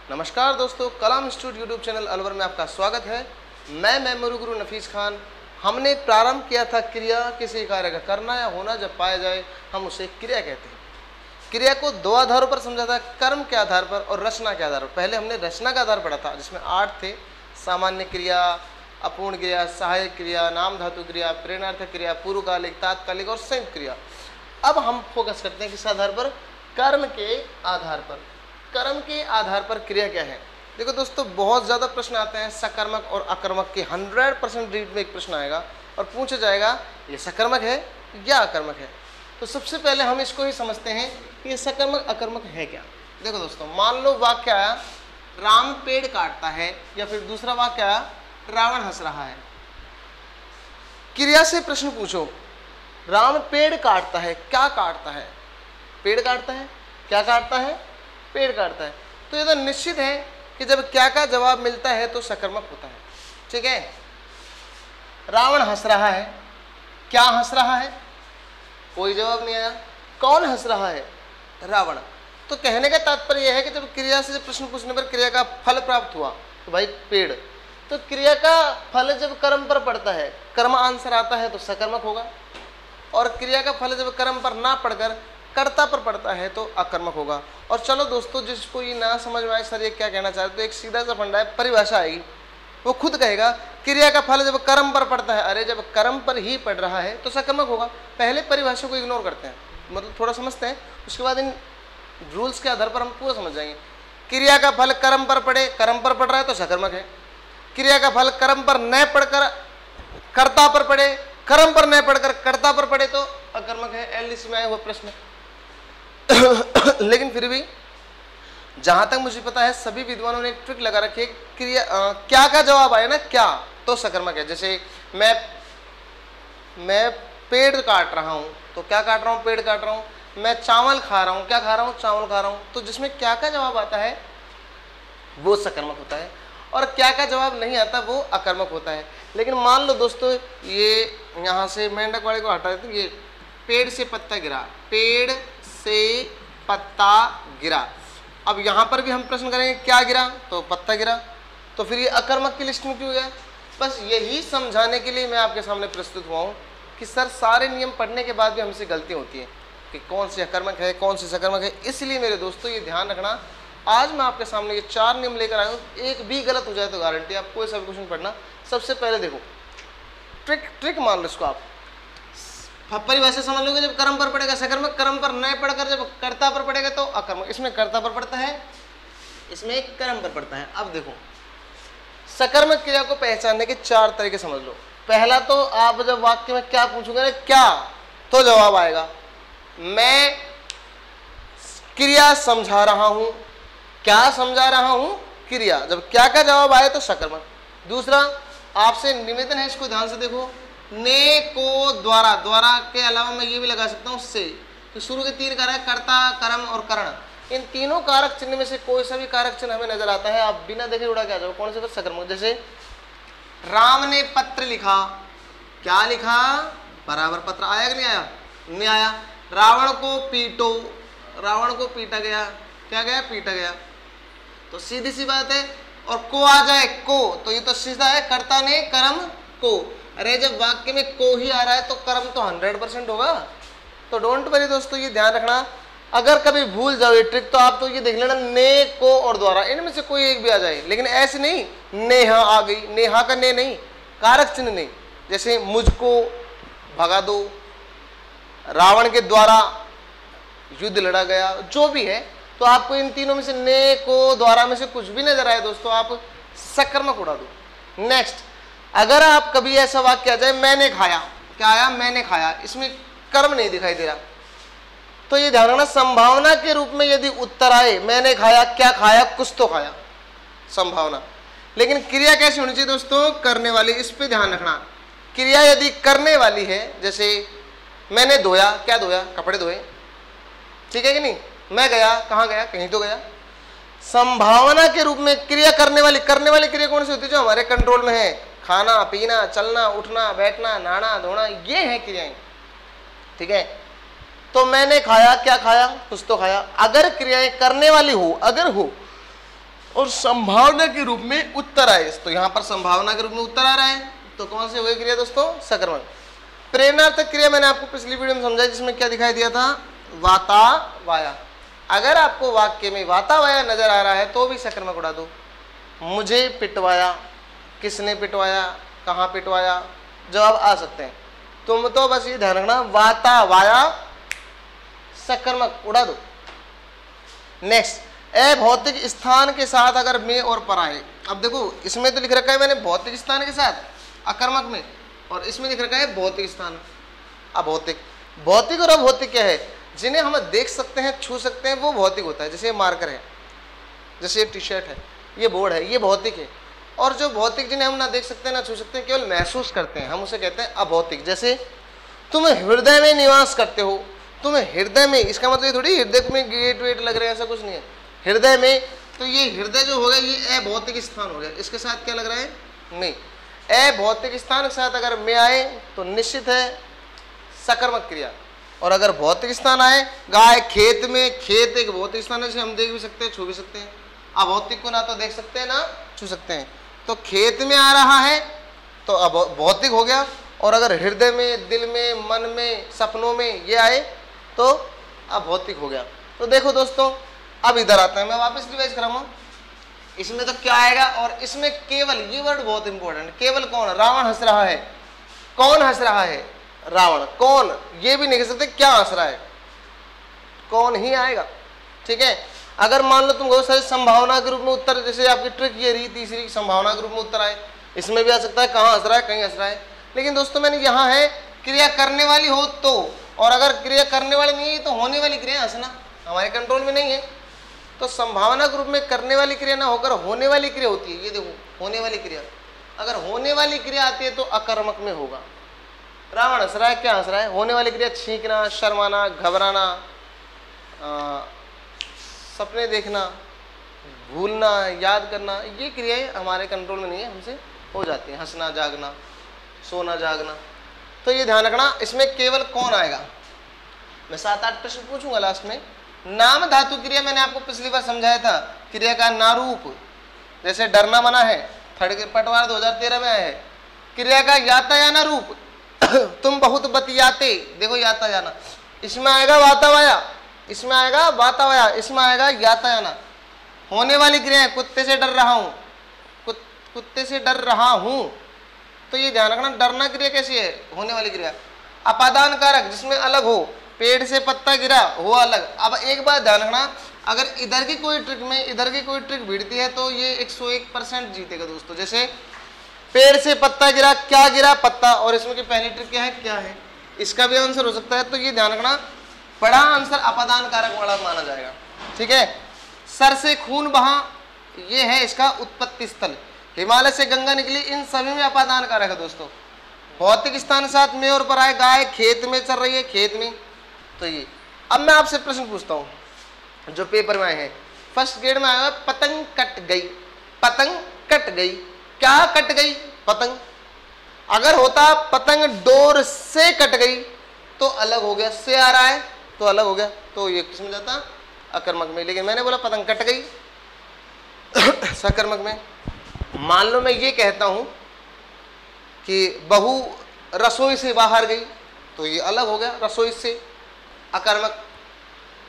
नमस्कार दोस्तों, कलाम institute YouTube channel Alwar में आपका स्वागत है। मैं मेमोरी गुरु नफीस खान। हमने प्रारंभ किया था क्रिया किसी कार्य का करना या होना जब पाया जाए हम उसे क्रिया कहते हैं। क्रिया को दो आधारों पर समझा था, कर्म के आधार पर और रचना के आधार पर। पहले हमने रचना का आधार पढ़ा था जिसमें 8 थे: सामान्य क्रिया, अपूर्ण क्रिया, सहायक क्रिया, नाम धातु क्रिया, प्रेरणार्थक क्रिया, पूर्वकालिक, तात्कालिक और संयुक्त क्रिया। अब हम फोकस करते हैं किस आधार पर? कर्म के आधार पर। कर्म के आधार पर क्रिया क्या है? देखो दोस्तों, बहुत ज़्यादा प्रश्न आते हैं सकर्मक और अकर्मक के। 100% रीड में एक प्रश्न आएगा और पूछा जाएगा ये सकर्मक है या अकर्मक है। तो सबसे पहले हम इसको ही समझते हैं कि ये सकर्मक अकर्मक है क्या। देखो दोस्तों, मान लो वाक्य आया राम पेड़ काटता है, या फिर दूसरा वाक्य आया रावण हंस रहा है। क्रिया से प्रश्न पूछो, राम पेड़ काटता है, क्या काटता है? पेड़ काटता है। क्या काटता है? पेड़ काटता है। तो ये तो निश्चित है कि जब क्या का जवाब मिलता है तो सकर्मक होता है। ठीक है। रावण हंस रहा है, क्या हंस रहा है? कोई जवाब नहीं आया। कौन हंस रहा है? रावण। तो कहने का तात्पर्य यह है कि जब क्रिया से प्रश्न पूछने पर क्रिया का फल प्राप्त हुआ तो भाई पेड़, तो क्रिया का फल जब कर्म पर पड़ता है, कर्म आंसर आता है तो सकर्मक होगा, और क्रिया का फल जब कर्म पर ना पड़कर कर्ता पर पड़ता है तो अकर्मक होगा। और चलो दोस्तों, जिसको ये ना समझ में आए सर ये क्या कहना चाहते, तो एक सीधा सा फंडा है, परिभाषा आएगी, वो खुद कहेगा क्रिया का फल जब कर्म पर पड़ता है, अरे जब कर्म पर ही पड़ रहा है तो सकर्मक होगा। पहले परिभाषा को इग्नोर करते हैं, मतलब थोड़ा समझते हैं, उसके बाद इन रूल्स के आधार पर हम पूरा समझ जाएंगे। क्रिया का फल कर्म पर पड़े, कर्म पर पड़ रहा है तो सकर्मक है। क्रिया का फल कर्म पर न पड़कर कर्ता पर पड़े, कर्म पर न पड़कर कर्ता पर पड़े तो अकर्मक है। एलडीसी में आया हुआ प्रश्न। लेकिन फिर भी जहां तक मुझे पता है सभी विद्वानों ने एक ट्रिक लगा रखी है, क्रिया क्या का जवाब आए ना क्या तो सकर्मक है। जैसे मैं पेड़ काट रहा हूं तो क्या काट रहा हूं? पेड़ काट रहा हूं। मैं चावल खा रहा हूं, क्या खा रहा हूं? चावल खा रहा हूं। तो जिसमें क्या का जवाब आता है वो सकर्मक होता है, और क्या का जवाब नहीं आता वो अकर्मक होता है। लेकिन मान लो दोस्तों, ये यहाँ से मेंढक वाले को हटा देते, ये पेड़ से पत्ता गिरा, पेड़ से पत्ता गिरा। अब यहाँ पर भी हम प्रश्न करेंगे क्या गिरा? तो पत्ता गिरा। तो फिर ये अकर्मक की लिस्ट में क्यों गया? बस यही समझाने के लिए मैं आपके सामने प्रस्तुत हुआ हूँ कि सर सारे नियम पढ़ने के बाद भी हमसे गलतियाँ होती हैं कि कौन से अकर्मक है कौन से सकर्मक है। इसलिए मेरे दोस्तों ये ध्यान रखना, आज मैं आपके सामने ये 4 नियम लेकर आया हूँ, एक भी गलत हो जाए तो गारंटी आप कोई सा भी क्वेश्चन पढ़ना। सबसे पहले देखो, ट्रिक मान लो इसको, आप परिभाषा समझ लोगे। जब कर्म पर पड़ेगा सकर्मक, कर्म पर न पढ़कर जब कर्ता पर पड़ेगा तो अकर्मक। इसमें कर्ता पर पड़ता है, इसमें कर्म पर पड़ता है। अब देखो, सकर्मक क्रिया को पहचानने के 4 तरीके समझ लो। पहला तो आप जब वाक्य में क्या पूछोगे ना क्या, तो जवाब आएगा मैं क्रिया समझा रहा हूं। क्या समझा रहा हूं? क्रिया। जब क्या का जवाब आए तो सकर्मक। दूसरा, आपसे निवेदन है, इसको ध्यान से देखो, ने को द्वारा, द्वारा के अलावा मैं ये भी लगा सकता हूँ से, तो शुरू के 3 कारक कर्ता, कर्म और करण, इन तीनों कारक चिन्ह में से कोई सा भी कारक चिन्ह हमें नजर आता है, आप बिना देखे उड़ा के आ जाओ, कौन से? तो सकर्मक। जैसे राम ने पत्र लिखा, क्या लिखा? बराबर पत्र। आया कि नहीं आया? नहीं आया। रावण को पीटो, रावण को पीटा गया, क्या गया? पीटा गया। तो सीधी सी बात है। और को आ जाए को, तो ये तो सीधा है, कर्ता ने कर्म को। अरे जब वाक्य में को ही आ रहा है तो कर्म तो 100% होगा। तो डोंट वरी दोस्तों, ये ध्यान रखना। अगर कभी भूल जाओ ये ट्रिक तो आप तो ये देख लेना, ने, को और द्वारा, इनमें से कोई एक भी आ जाए, लेकिन ऐसे नहीं नेहा आ गई, नेहा का ने नहीं, कारक चिन्ह नहीं। जैसे मुझको भगा दो, रावण के द्वारा युद्ध लड़ा गया, जो भी है, तो आपको इन तीनों में से ने, को, द्वारा में से कुछ भी नजर आए दोस्तों, आप सकर्मक उड़ा दो। नेक्स्ट, अगर आप कभी ऐसा वाक्य आ जाए मैंने खाया, क्या आया? मैंने खाया, इसमें कर्म नहीं दिखाई दे रहा, तो ये ध्यान रखना, संभावना के रूप में यदि उत्तर आए मैंने खाया, क्या खाया? कुछ तो खाया, संभावना। लेकिन क्रिया कैसी होनी चाहिए दोस्तों? करने वाली। इस पे ध्यान रखना। क्रिया यदि करने वाली है, जैसे मैंने धोया, क्या धोया? कपड़े धोए, ठीक है कि नहीं? मैं गया, कहाँ गया? कहीं तो गया। संभावना के रूप में क्रिया करने वाली क्रिया कौन सी होती है? जो हमारे कंट्रोल में है, खाना पीना, चलना उठना, बैठना, नहाना धोना, ये है क्रियाएं। ठीक है। तो मैंने खाया, क्या खाया? कुछ तो खाया। अगर क्रियाएं करने वाली हो, अगर हो, और संभावना के रूप में उत्तर आए, तो यहां पर संभावना के रूप में उत्तर आ रहा है, तो कौन सी हुई क्रिया दोस्तों? सकर्मक। प्रेरणार्थक क्रिया मैंने आपको पिछली वीडियो में समझाया, जिसमें क्या दिखाई दिया था? वाता वाया। अगर आपको वाक्य में वाता वाया नजर आ रहा है तो भी सकर्मक उड़ा दो। मुझे पिटवाया, किसने पिटवाया, कहाँ पिटवाया, जवाब आ सकते हैं। तुम तो बस ये ध्यान रखना, वाता वाया सकर्मक उड़ा दो। नेक्स्ट, अभौतिक स्थान के साथ अगर में और पर आए। अब देखो इसमें तो लिख रखा है मैंने भौतिक स्थान के साथ अकर्मक में, और इसमें लिख रखा है भौतिक स्थान अभौतिक। भौतिक और अभौतिक क्या है? जिन्हें हम देख सकते हैं, छू सकते हैं, वो भौतिक होता है। जैसे ये मार्कर है, जैसे ये टी शर्ट है, ये बोर्ड है, ये भौतिक है। और जो भौतिक जिन्हें हम ना देख सकते हैं ना छू सकते हैं, केवल महसूस करते हैं, हम उसे कहते हैं अभौतिक। जैसे तुम हृदय में निवास करते हो, तुम हृदय में, इसका मतलब ये थोड़ी हृदय में गेट वेट लग रहे हैं, ऐसा कुछ नहीं है। हृदय में, तो ये हृदय जो हो गया ये अभौतिक स्थान हो गया। इसके साथ क्या लग रहा है? नहीं। अभौतिक स्थान के साथ अगर में आए तो निश्चित है सकर्मक क्रिया। और अगर भौतिक स्थान आए, गाय खेत में, खेत एक भौतिक स्थान है जिसे हम देख भी सकते हैं, छू भी सकते हैं। अभौतिक को ना तो देख सकते हैं ना छू सकते हैं, तो खेत में आ रहा है तो अब भौतिक हो गया। और अगर हृदय में, दिल में, मन में, सपनों में ये आए तो अभौतिक हो गया। तो देखो दोस्तों, अब इधर आता है, मैं वापस रिवाइज कराऊंगा। इसमें तो क्या आएगा? और इसमें केवल, ये वर्ड बहुत इंपॉर्टेंट, केवल कौन? रावण हंस रहा है। कौन हंस रहा है? रावण। कौन? ये भी नहीं कह सकते क्या हंस रहा है, कौन ही आएगा। ठीक है। अगर मान लो तुम बहुत सारी संभावना के रूप में उत्तर, जैसे आपकी ट्रिक ये रही तीसरी, संभावना के रूप में उत्तर आए, इसमें भी आ सकता है कहाँ हंस रहा है, कहीं हंस रहा है। लेकिन दोस्तों मैंने यहाँ है क्रिया करने वाली हो तो, और अगर क्रिया करने वाली नहीं है तो होने वाली क्रिया हंसना हमारे कंट्रोल में नहीं है। तो संभावना के रूप में करने वाली क्रिया ना होकर होने वाली क्रिया होती है। ये देखो होने वाली क्रिया, अगर होने वाली क्रिया आती है तो अकर्मक में होगा। रावण हंस रहा है, क्या हंस रहा है? होने वाली क्रिया छींकना, शर्माना, घबराना, सपने देखना, भूलना, याद करना, ये क्रियाएं हमारे कंट्रोल में नहीं है, हमसे हो जाती हैं। हंसना, जागना, सोना, जागना। तो ये ध्यान रखना, इसमें केवल कौन आएगा। मैं 7-8 प्रश्न पूछूंगा लास्ट में। नाम धातु क्रिया मैंने आपको पिछली बार समझाया था, क्रिया का नारूप, जैसे डरना मना है, थर्ड पटवार 2013 में आया है। क्रिया का यातायाना रूप, तुम बहुत बतियाते, देखो यातायाना, इसमें आएगा वातावाया, इसमें आएगा वातावाया, इसमें आएगा यातायाना। होने वाली क्रिया है, कुत्ते से डर रहा हूं, कुत्ते से डर रहा हूं, तो ये ध्यान रखना डरना क्रिया कैसी है? होने वाली क्रिया। अपादान कारक, जिसमें अलग हो, पेड़ से पत्ता गिरा हो अलग। अब एक बात ध्यान रखना, अगर इधर की कोई ट्रिक में इधर की कोई ट्रिक भिड़ती है तो ये 101% जीतेगा दोस्तों। जैसे पेड़ से पत्ता गिरा, क्या गिरा? पत्ता। और इसमें की पहली ट्रिक क्या है? क्या है? इसका भी आंसर हो सकता है। तो ये ध्यान रखना, बड़ा आंसर अपादान कारक वाला माना जाएगा। ठीक है। सर से खून बहा, ये है इसका उत्पत्ति स्थल। हिमालय से गंगा निकली, इन सभी में अपादान कारक है दोस्तों। भौतिक स्थान साथ में और पर आए, गाय खेत में चल रही है, खेत में, तो ये। अब मैं आपसे प्रश्न पूछता हूं जो पेपर में आए हैं, फर्स्ट ग्रेड में आया, पतंग कट गई। पतंग कट गई, क्या कट गई? पतंग। अगर होता पतंग डोर से कट गई तो अलग हो गया, से आ रहा है तो अलग हो गया, तो ये किस में जाता? अकर्मक में। लेकिन मैंने बोला पतंग कट गई सकर्मक में। मान लो मैं ये कहता हूं कि बहू रसोई से बाहर गई, तो ये अलग हो गया, रसोई से, अकर्मक।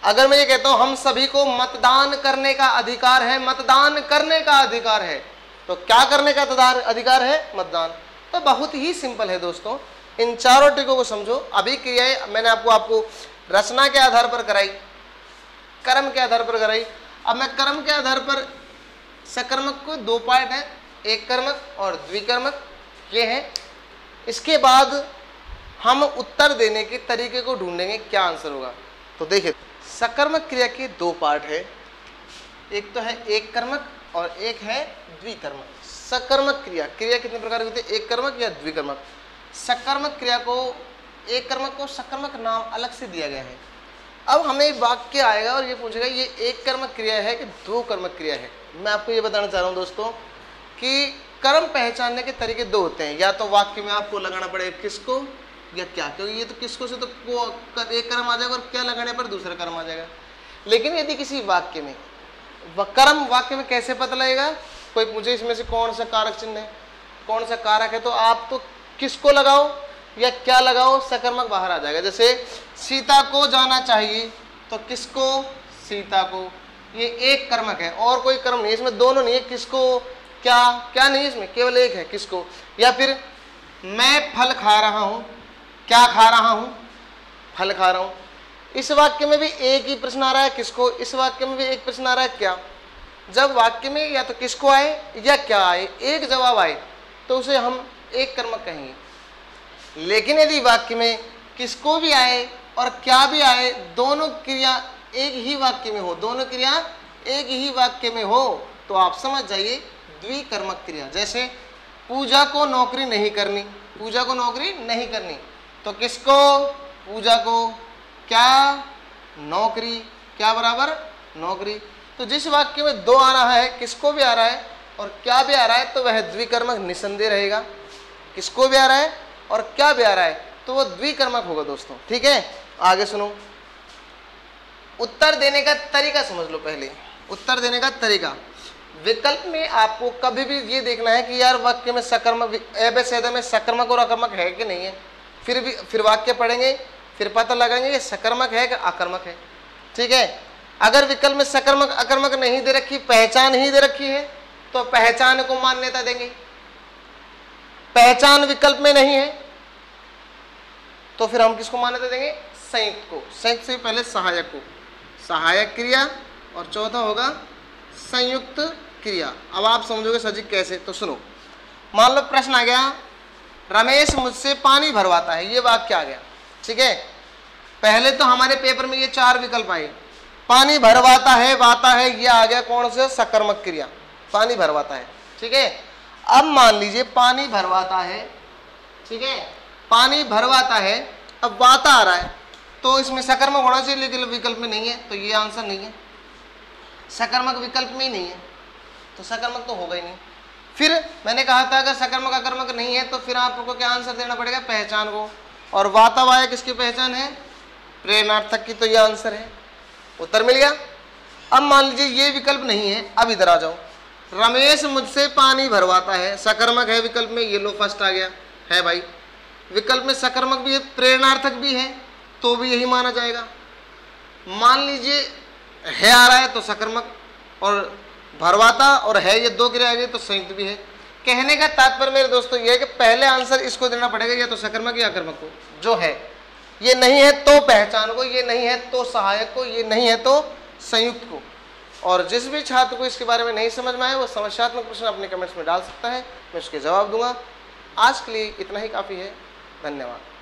अगर मैं ये कहता हूं हम सभी को मतदान करने का अधिकार है, मतदान करने का अधिकार है, तो क्या करने का अधिकार है? मतदान। तो बहुत ही सिंपल है दोस्तों, इन चारों ट्रिकों को समझो। अभी क्रियाएं मैंने आपको रचना के आधार पर कराई, कर्म के आधार पर कराई। अब मैं कर्म के आधार पर सकर्मक को 2 पार्ट है, एक कर्मक और द्विकर्मक, ये है। इसके बाद हम उत्तर देने के तरीके को ढूंढेंगे, क्या आंसर होगा। तो देखिए, सकर्मक क्रिया के 2 पार्ट है, एक तो है एक कर्मक और एक है द्विकर्मक। सकर्मक क्रिया, क्रिया कितने प्रकार की होती है? एक कर्मक या द्विकर्मक। सकर्मक क्रिया को, एक कर्मक को सकर्मक नाम अलग से दिया गया है। अब हमें वाक्य आएगा और ये पूछेगा ये एक कर्मक क्रिया है कि 2 कर्मक क्रिया है। मैं आपको ये बताना चाह रहा हूँ दोस्तों कि कर्म पहचानने के तरीके 2 होते हैं, या तो वाक्य में आपको लगाना पड़ेगा किसको या क्या, क्योंकि ये तो किसको से तो एक कर्म आ जाएगा और क्या लगाने पर दूसरा कर्म आ जाएगा। लेकिन यदि किसी वाक्य में कर्म वाक्य में कैसे पता लगेगा? कोई मुझे इसमें से कौन सा कारक चिन्ह है, कौन सा कारक है, तो आप तो किसको लगाओ या क्या लगाओ, सकर्मक बाहर आ जाएगा। जैसे सीता को जाना चाहिए, तो किसको? सीता को। ये एक कर्मक है और कोई कर्म नहीं, इसमें दोनों नहीं है, किसको क्या, क्या नहीं, इसमें केवल एक है, किसको। या फिर मैं फल खा रहा हूं, क्या खा रहा हूं? फल खा रहा हूं। इस वाक्य में भी एक ही प्रश्न आ रहा है, किसको? इस वाक्य में भी एक प्रश्न आ रहा है, क्या। जब वाक्य में या तो किसको आए या क्या आए, एक जवाब आए, तो उसे हम एक कर्मक कहेंगे। लेकिन यदि वाक्य में किसको भी आए और क्या भी आए, दोनों क्रिया एक ही वाक्य में हो, दोनों क्रिया एक ही वाक्य में हो, तो आप समझ जाइए द्विकर्मक क्रिया। जैसे पूजा को नौकरी नहीं करनी, पूजा को नौकरी नहीं करनी, तो किसको? पूजा को। क्या? नौकरी। क्या बराबर? नौकरी। तो जिस वाक्य में दो आ रहा है, किसको भी आ रहा है और क्या भी आ रहा है, तो वह द्विकर्मक निसंदेह रहेगा। किसको भी आ रहा है और क्या भी आ रहा है, तो वो द्विकर्मक होगा दोस्तों। ठीक है, आगे सुनो। उत्तर देने का तरीका समझ लो पहले। उत्तर देने का तरीका, विकल्प में आपको कभी भी ये देखना है कि यार वाक्य में सकर्मक, एबेसेदा में सकर्मक और अकर्मक है कि नहीं है। फिर वाक्य पढ़ेंगे, फिर पता लगाएंगे ये सकर्मक है कि अकर्मक है। ठीक है, अगर विकल्प में सकर्मक अकर्मक नहीं दे रखी, पहचान ही दे रखी है, तो पहचान को मान्यता देंगे। पहचान विकल्प में नहीं है, तो फिर हम किसको मान्यता देंगे? संयुक्त को। संयुक्त से पहले सहायक को, सहायक क्रिया, और चौथा होगा संयुक्त क्रिया। अब आप समझोगे सर जी कैसे, तो सुनो। मान लो प्रश्न आ गया, रमेश मुझसे पानी भरवाता है, ये वाक्य आ गया। ठीक है, पहले तो हमारे पेपर में ये चार विकल्प आए, पानी भरवाता है, वाता है, ये आ गया कौन से? सकर्मक क्रिया, पानी भरवाता है। ठीक है, अब मान लीजिए पानी भरवाता है, ठीक है, पानी भरवाता है, अब वाता आ रहा है, तो इसमें सकर्मक होना चाहिए, लेकिन विकल्प में नहीं है, तो ये आंसर नहीं है। सकर्मक विकल्प में ही नहीं है, तो सकर्मक तो होगा ही नहीं। फिर मैंने कहा था अगर सकर्मक अकर्मक नहीं है, तो फिर आपको क्या आंसर देना पड़ेगा? पहचान को। और वाता वाया किसकी पहचान है? प्रेरणार्थक की, तो ये आंसर है। उत्तर मिल गया। अब मान लीजिए ये विकल्प नहीं है, अब इधर आ जाओ। रमेश मुझसे पानी भरवाता है, सकर्मक है विकल्प में, ये लो फर्स्ट आ गया है भाई। विकल्प में सकर्मक भी है, प्रेरणार्थक भी है, तो भी यही माना जाएगा। मान लीजिए है आ रहा है, तो सकर्मक, और भरवाता और है, ये दो क्रिया आ गई, तो संयुक्त भी है। कहने का तात्पर्य मेरे दोस्तों ये है कि पहले आंसर इसको देना पड़ेगा, या तो सकर्मक या अकर्मक को, जो है। ये नहीं है तो पहचान को, ये नहीं है तो सहायक को, ये नहीं है तो संयुक्त को। और जिस भी छात्र को इसके बारे में नहीं समझ में आए, वो समस्यात्मक प्रश्न अपने कमेंट्स में डाल सकता है, मैं उसके जवाब दूंगा। आज के लिए इतना ही काफ़ी है। धन्यवाद।